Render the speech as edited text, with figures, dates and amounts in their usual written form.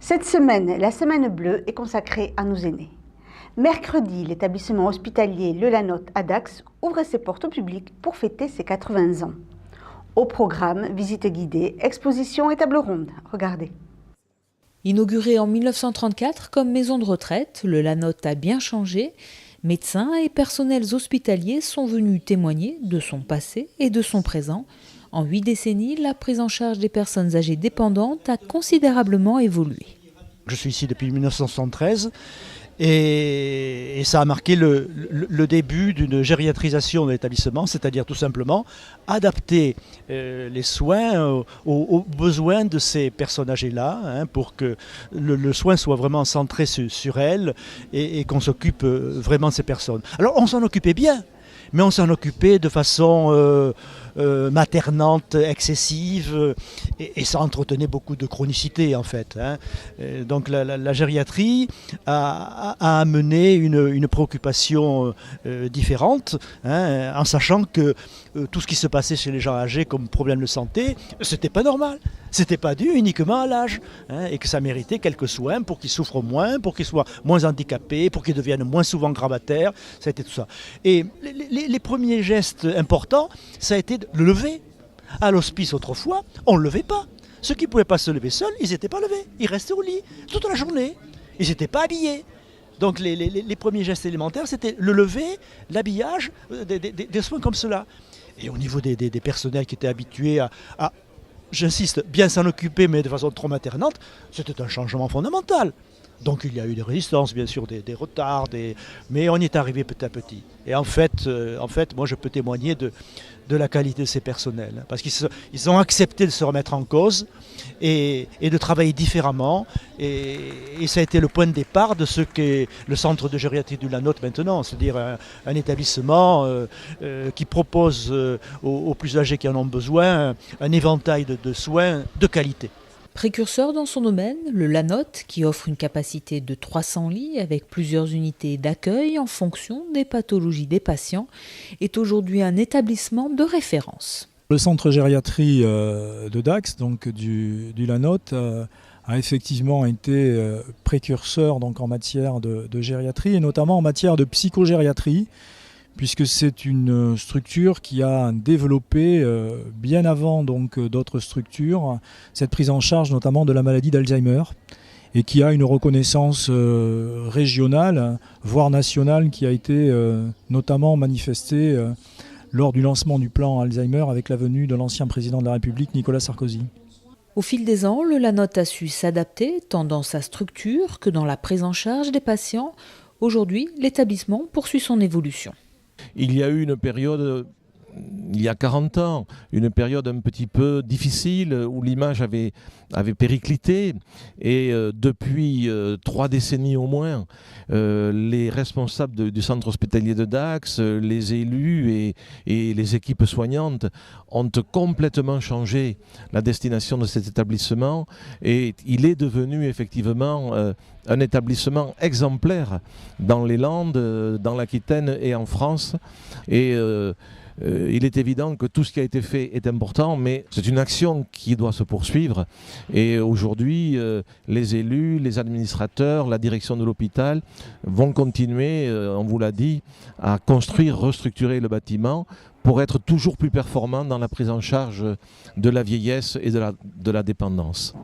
Cette semaine, la Semaine bleue est consacrée à nos aînés. Mercredi, l'établissement hospitalier Le Lanotte à Dax ouvre ses portes au public pour fêter ses 80 ans. Au programme, visite guidée, exposition et table ronde. Regardez. Inauguré en 1934 comme maison de retraite, le Lanotte a bien changé. Médecins et personnels hospitaliers sont venus témoigner de son passé et de son présent. En 8 décennies, la prise en charge des personnes âgées dépendantes a considérablement évolué. Je suis ici depuis 1973 et ça a marqué le début d'une gériatrisation de l'établissement, c'est-à-dire tout simplement adapter les soins aux besoins de ces personnes âgées-là, pour que le soin soit vraiment centré sur elles et qu'on s'occupe vraiment de ces personnes. Alors on s'en occupait bien, mais on s'en occupait de façon maternante, excessive, et ça entretenait beaucoup de chronicité en fait. Donc la gériatrie a amené une préoccupation différente, en sachant que tout ce qui se passait chez les gens âgés comme problème de santé, c'était pas normal. C'était pas dû uniquement à l'âge, et que ça méritait quelques soins pour qu'ils souffrent moins, pour qu'ils soient moins handicapés, pour qu'ils deviennent moins souvent gravataires. Ça a été tout ça. Et les premiers gestes importants, ça a été de le lever. À l'hospice autrefois, on ne le levait pas. Ceux qui ne pouvaient pas se lever seuls, ils n'étaient pas levés. Ils restaient au lit toute la journée. Ils n'étaient pas habillés. Donc les premiers gestes élémentaires, c'était le lever, l'habillage, des soins comme cela. Et au niveau des personnels qui étaient habitués à j'insiste, bien s'en occuper, mais de façon trop maternante, c'était un changement fondamental. Donc il y a eu des résistances, bien sûr, des retards, mais on y est arrivé petit à petit. Et en fait, moi je peux témoigner de la qualité de ces personnels, parce qu'ils ont accepté de se remettre en cause et de travailler différemment. Et ça a été le point de départ de ce qu'est le centre de gériatrie du Lanotte maintenant, c'est-à-dire un établissement qui propose aux plus âgés qui en ont besoin un éventail de soins de qualité. Précurseur dans son domaine, le Lanotte, qui offre une capacité de 300 lits avec plusieurs unités d'accueil en fonction des pathologies des patients, est aujourd'hui un établissement de référence. Le centre gériatrie de Dax, donc du Lanotte, a effectivement été précurseur donc, en matière de gériatrie et notamment en matière de psychogériatrie, puisque c'est une structure qui a développé bien avant donc d'autres structures cette prise en charge notamment de la maladie d'Alzheimer et qui a une reconnaissance régionale, voire nationale, qui a été notamment manifestée lors du lancement du plan Alzheimer avec la venue de l'ancien président de la République Nicolas Sarkozy. Au fil des ans, le Lanotte a su s'adapter tant dans sa structure que dans la prise en charge des patients. Aujourd'hui, l'établissement poursuit son évolution. Il y a eu une période, il y a 40 ans, une période un petit peu difficile où l'image avait périclité et depuis 3 décennies au moins, les responsables du centre hospitalier de Dax, les élus et les équipes soignantes ont complètement changé la destination de cet établissement et il est devenu effectivement un établissement exemplaire dans les Landes, dans l'Aquitaine et en France. Et il est évident que tout ce qui a été fait est important, mais c'est une action qui doit se poursuivre. Et aujourd'hui, les élus, les administrateurs, la direction de l'hôpital vont continuer, on vous l'a dit, à construire, restructurer le bâtiment pour être toujours plus performants dans la prise en charge de la vieillesse et de la dépendance.